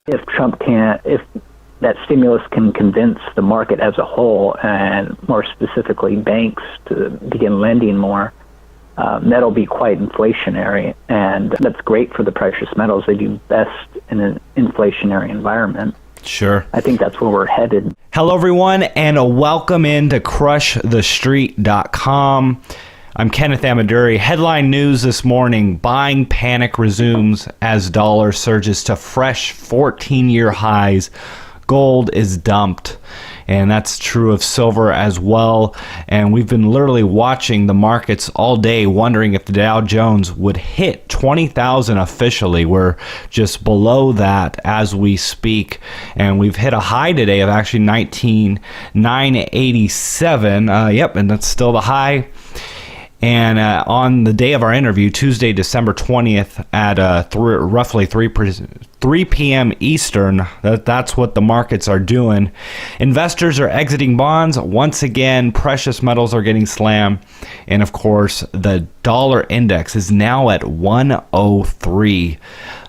if that stimulus can convince the market as a whole, and more specifically banks, to begin lending more, that'll be quite inflationary, and that's great for the precious metals. They do best in an inflationary environment. Sure. I think that's where we're headed. Hello, everyone, and welcome into CrushTheStreet.com. I'm Kenneth Amaduri. Headline news this morning: buying panic resumes as dollar surges to fresh 14-year highs. Gold is dumped, and that's true of silver as well. And we've been literally watching the markets all day, wondering if the Dow Jones would hit 20,000 officially. We're just below that as we speak, and we've hit a high today of actually 19,987. And that's still the high. And on the day of our interview, Tuesday, December 20th, at roughly 3 p.m. Eastern, that's what the markets are doing. Investors are exiting bonds. Once again, precious metals are getting slammed. And, of course, the dollar index is now at 103.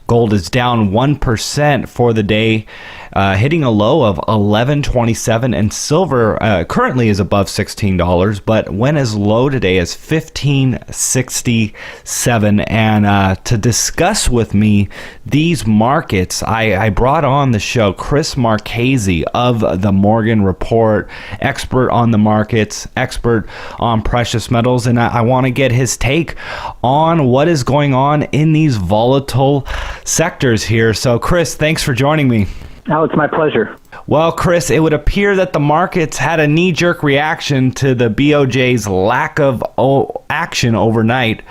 Gold is down 1% for the day, hitting a low of $11.27, and silver currently is above $16, but went as low today as $15.67. And to discuss with me these markets, I brought on the show Chris Machese of the Morgan Report, expert on the markets, expert on precious metals, and I want to get his take on what is going on in these volatile sectors here. So, Chris, thanks for joining me. Oh, it's my pleasure. Well, Chris, it would appear that the markets had a knee-jerk reaction to the BOJ's lack of action overnight,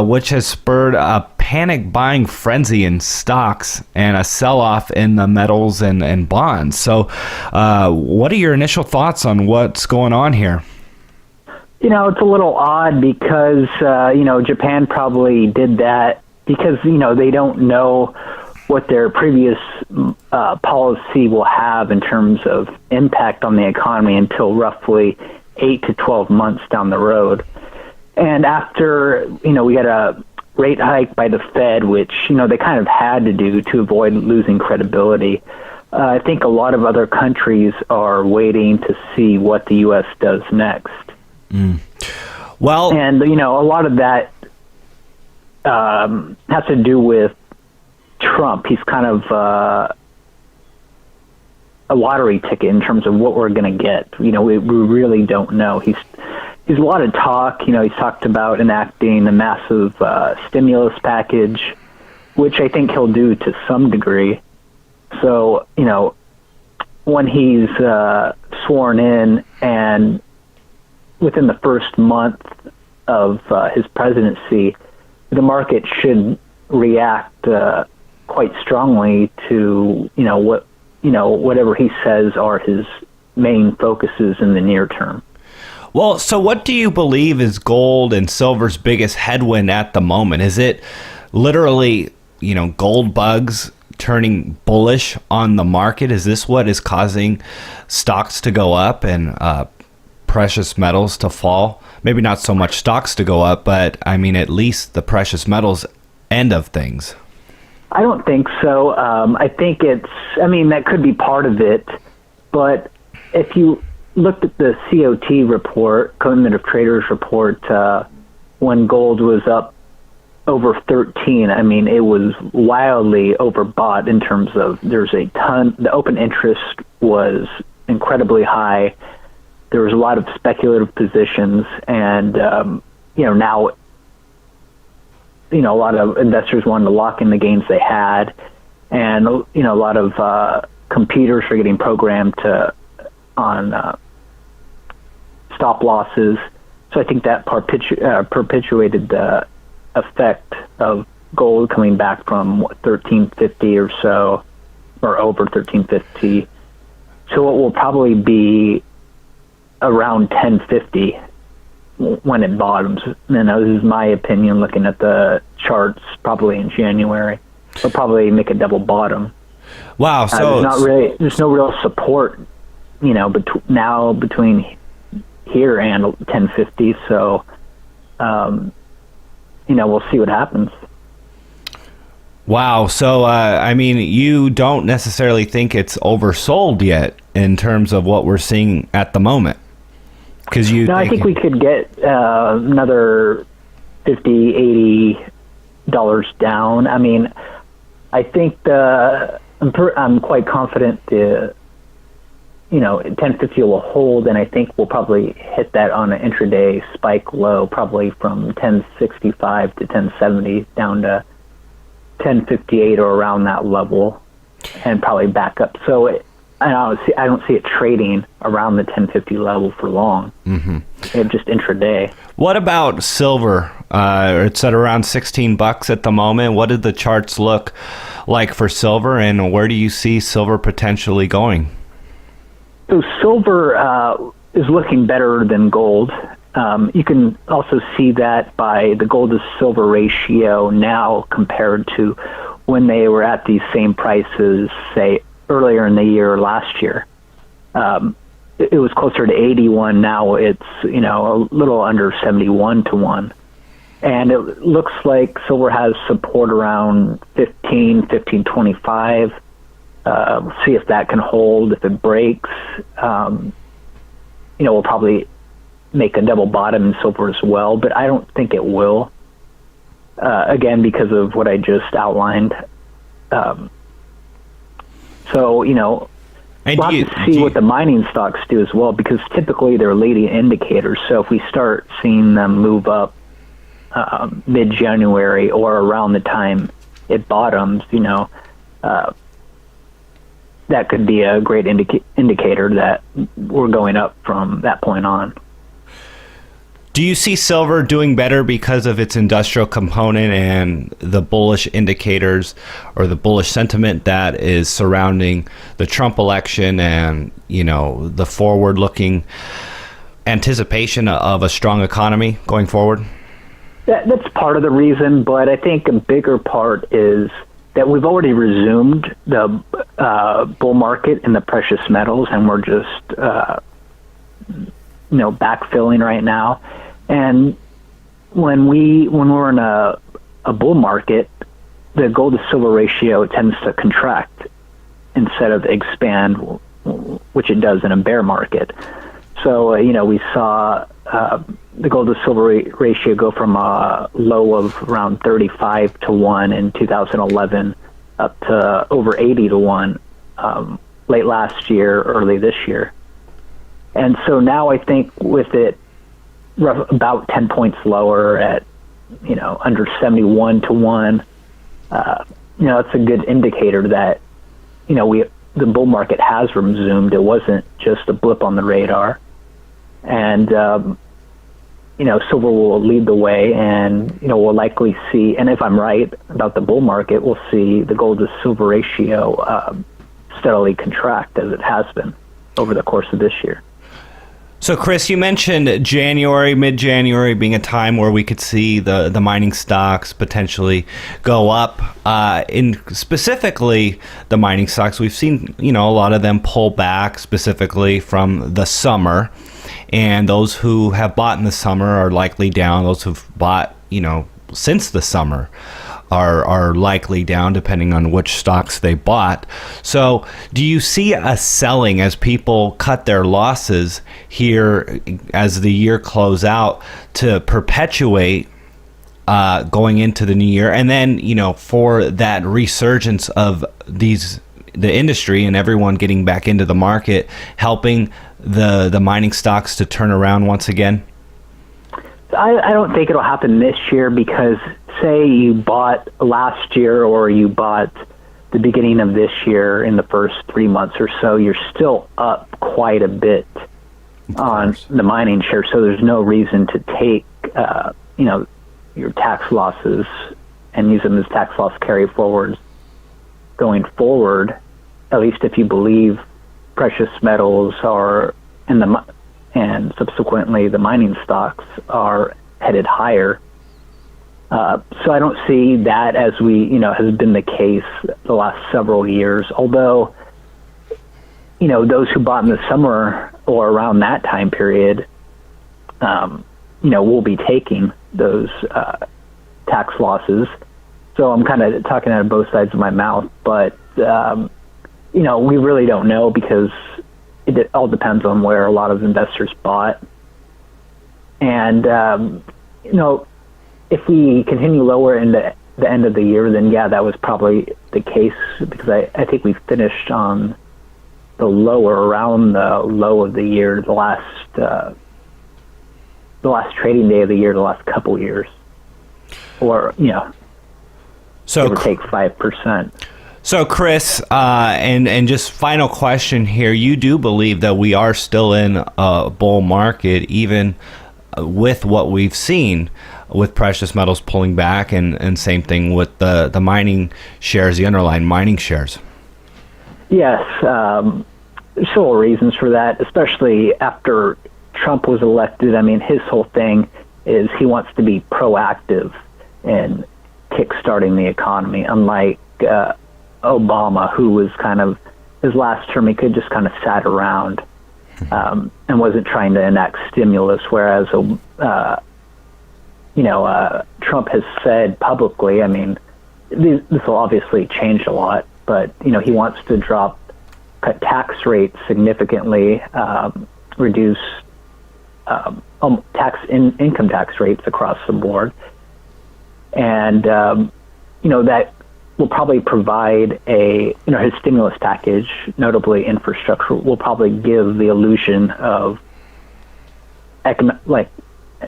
which has spurred a panic buying frenzy in stocks and a sell-off in the metals and bonds. So what are your initial thoughts on what's going on here? It's a little odd because, Japan probably did that because, they don't know what their previous policy will have in terms of impact on the economy until roughly 8 to 12 months down the road. And after, we had a rate hike by the Fed, which, they kind of had to do to avoid losing credibility. I think a lot of other countries are waiting to see what the U.S. does next. Well, and, a lot of that has to do with Trump. He's kind of a lottery ticket in terms of what we're going to get. We really don't know. He's a lot of talk. He's talked about enacting a massive stimulus package, which I think he'll do to some degree. So, when he's sworn in and within the first month of his presidency, the market should react quite strongly to whatever he says are his main focuses in the near term. Well, so what do you believe is gold and silver's biggest headwind at the moment? Is it literally, gold bugs turning bullish on the market? Is this what is causing stocks to go up and precious metals to fall? Maybe not so much stocks to go up, but at least the precious metals end of things. I don't think so. I think that could be part of it, but if you looked at the COT report, Coordinated Traders report, when gold was up over 13, it was wildly overbought in terms of the open interest was incredibly high. There was a lot of speculative positions, and now a lot of investors wanted to lock in the gains they had, and a lot of computers are getting programmed on stop losses. So I think that perpetuated the effect of gold coming back from 1350 or so, or over 1350. So it will probably be around 1050 when it bottoms. And this is my opinion looking at the charts, probably in January. It'll probably make a double bottom. Wow. So there's no real support, between here and 1050. So, we'll see what happens. Wow. So, I mean, you don't necessarily think it's oversold yet in terms of what we're seeing at the moment? Because you No, I think we could get another $50, $80 down. I mean, I think I'm quite confident the 1050 will hold, and I think we'll probably hit that on an intraday spike low, probably from 1065 to 1070 down to 1058 or around that level, and probably back up. So I don't see it trading around the 1050 level for long. Mm-hmm. Just intraday. What about silver? It's at around $16 at the moment. What did the charts look like for silver, and where do you see silver potentially going? So silver is looking better than gold. You can also see that by the gold to silver ratio now compared to when they were at these same prices, say, earlier in the year or last year. It was closer to 81. Now it's, a little under 71 to 1. And it looks like silver has support around 15.25. See if that can hold. If it breaks, we'll probably make a double bottom in silver as well, but I don't think it will. Again, because of what I just outlined. We'll have to see what the mining stocks do as well, because typically they're leading indicators. So if we start seeing them move up mid-January or around the time it bottoms, that could be a great indicator that we're going up from that point on. Do you see silver doing better because of its industrial component and the bullish indicators or the bullish sentiment that is surrounding the Trump election and, the forward-looking anticipation of a strong economy going forward? That's part of the reason, but I think a bigger part is that we've already resumed the bull market in the precious metals, and we're just backfilling right now. And when we're in a bull market, the gold to silver ratio tends to contract instead of expand, which it does in a bear market. So we saw the gold to silver ratio go from a low of around 35 to 1 in 2011 up to over 80 to 1 late last year, early this year. And so now I think with it about 10 points lower at under 71 to 1, it's a good indicator that the bull market has resumed. It wasn't just a blip on the radar. And silver will lead the way, and we'll likely see, and if I'm right about the bull market, we'll see the gold to silver ratio steadily contract as it has been over the course of this year. So, Chris, you mentioned mid-January being a time where we could see the mining stocks potentially go up. In specifically the mining stocks, we've seen a lot of them pull back specifically from the summer, and those who have bought in the summer are likely down. Those who've bought since the summer are likely down, depending on which stocks they bought. So do you see a selling as people cut their losses here as the year close out to perpetuate going into the new year, and then for that resurgence of the industry and everyone getting back into the market, helping the mining stocks to turn around once again? I don't think it'll happen this year, because say you bought last year or you bought the beginning of this year in the first 3 months or so, you're still up quite a bit on the mining share. So there's no reason to take your tax losses and use them as tax loss carry forwards going forward, at least if you believe precious metals are and subsequently the mining stocks are headed higher. So I don't see that as has been the case the last several years, although those who bought in the summer or around that time period will be taking those tax losses. So I'm kind of talking out of both sides of my mouth, but we really don't know because it all depends on where a lot of investors bought. And if we continue lower into the end of the year, then yeah, that was probably the case, because I think we finished on the lower, around the low of the year, the last trading day of the year, the last couple years, or so give or take 5%. So Chris, and just final question here, you do believe that we are still in a bull market, even with what we've seen with precious metals pulling back, and same thing with the mining shares, the underlying mining shares? Yes, there's several reasons for that, especially after Trump was elected. I mean, his whole thing is he wants to be proactive in kickstarting the economy, unlike Obama, who was kind of, his last term, he could just kind of sat around and wasn't trying to enact stimulus, whereas Trump has said publicly, I mean, this will obviously change a lot, but he wants to cut tax rates significantly, reduce income tax rates across the board, and that will probably provide his stimulus package, notably infrastructure, will probably give the illusion of like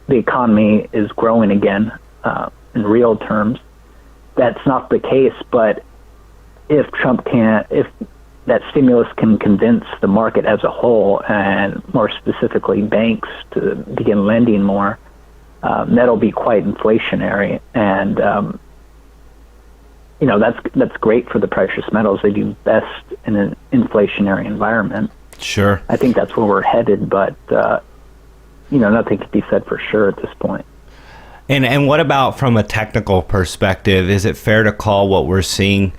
the economy is growing again in real terms. That's not the case, but if that stimulus can convince the market as a whole, and more specifically banks, to begin lending more, that'll be quite inflationary, and that's great for the precious metals. They do best in an inflationary environment. Sure. I think that's where we're headed, but nothing can be said for sure at this point. And what about from a technical perspective? Is it fair to call what we're seeing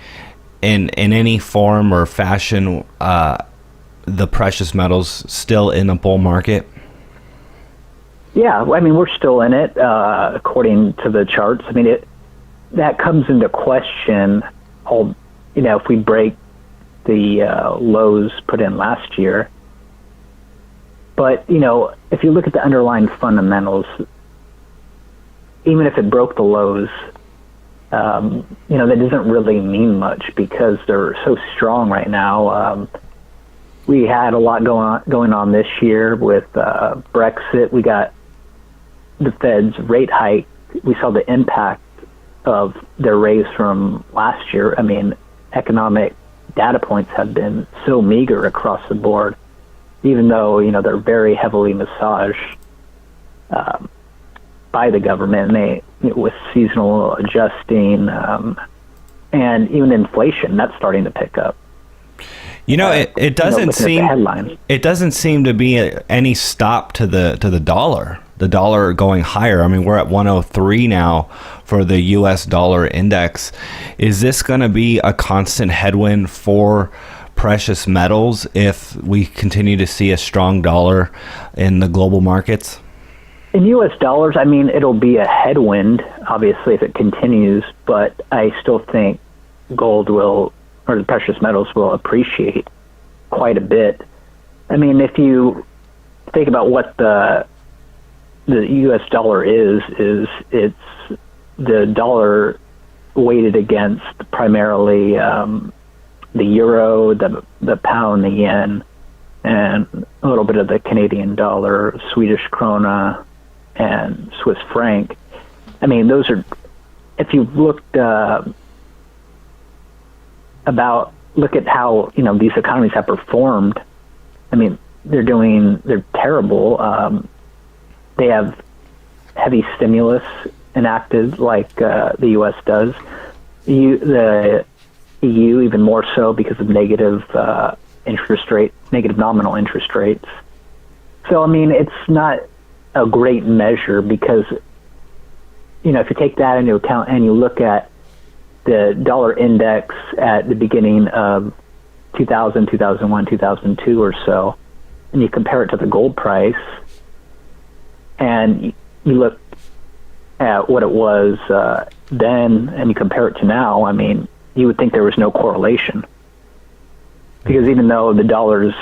in any form or fashion, the precious metals still in a bull market? Yeah, I mean, we're still in it, according to the charts. I mean, that comes into question, if we break the lows put in last year. But, if you look at the underlying fundamentals, even if it broke the lows, that doesn't really mean much because they're so strong right now. We had a lot going on this year with Brexit. We got the Fed's rate hike. We saw the impact of their raise from last year. I mean, economic data points have been so meager across the board, even though, they're very heavily massaged by the government, and with seasonal adjusting, and even inflation, that's starting to pick up. It doesn't seem to be any stop to the dollar. The dollar going higher. I mean, we're at 103 now for the U.S. dollar index. Is this going to be a constant headwind for precious metals if we continue to see a strong dollar in the global markets? In U.S. dollars, I mean, it'll be a headwind, obviously, if it continues, but I still think gold or the precious metals will appreciate quite a bit. I mean, if you think about what the U.S. dollar is it's the dollar weighted against primarily the euro, the pound, the yen, and a little bit of the Canadian dollar, Swedish krona, and Swiss franc. I mean, those are, if you look at how these economies have performed. I mean, they're terrible. They have heavy stimulus enacted, like the U.S. does. The EU even more so because of negative nominal interest rates. So I mean, it's not a great measure because if you take that into account and you look at the dollar index at the beginning of 2000, 2001, 2002 or so, and you compare it to the gold price, and you look at what it was then and you compare it to now, I mean, you would think there was no correlation. Because even though the dollar's,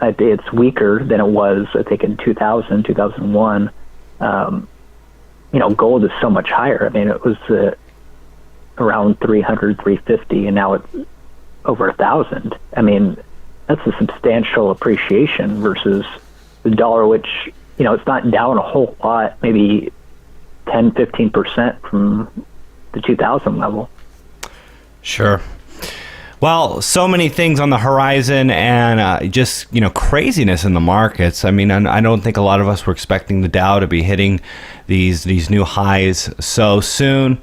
it's weaker than it was, I think, in 2000, 2001, gold is so much higher. I mean, it was around 300, 350, and now it's over 1,000. I mean, that's a substantial appreciation versus the dollar, which, it's not down a whole lot, maybe 10, 15% from the 2000 level. Sure. Well, so many things on the horizon, and just craziness in the markets. I mean, I don't think a lot of us were expecting the Dow to be hitting these new highs so soon.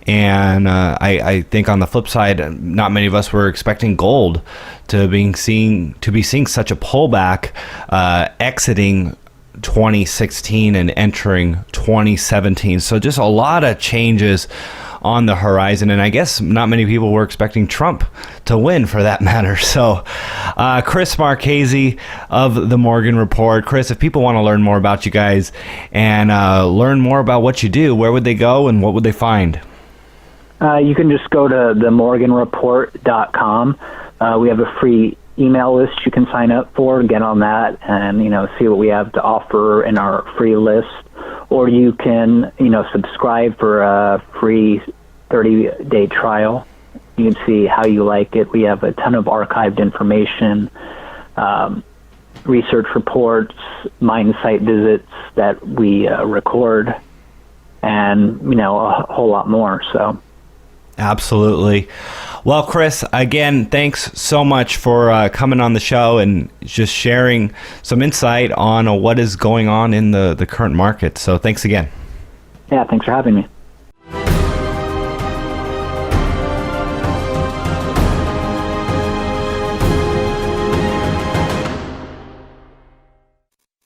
And I think on the flip side, not many of us were expecting gold to be seeing such a pullback, exiting 2016 and entering 2017. So just a lot of changes on the horizon, and I guess not many people were expecting Trump to win, for that matter. So Chris Machese of the Morgan Report. Chris, if people want to learn more about you guys and learn more about what you do, where would they go and what would they find? You can just go to themorganreport.com. We have a free email list you can sign up for, get on that, and see what we have to offer in our free list. Or you can, subscribe for a free 30-day trial. You can see how you like it. We have a ton of archived information, research reports, mine site visits that we record, and, a whole lot more. So, absolutely. Well, Chris, again, thanks so much for coming on the show and just sharing some insight on what is going on in the current market. So thanks again. Yeah, thanks for having me.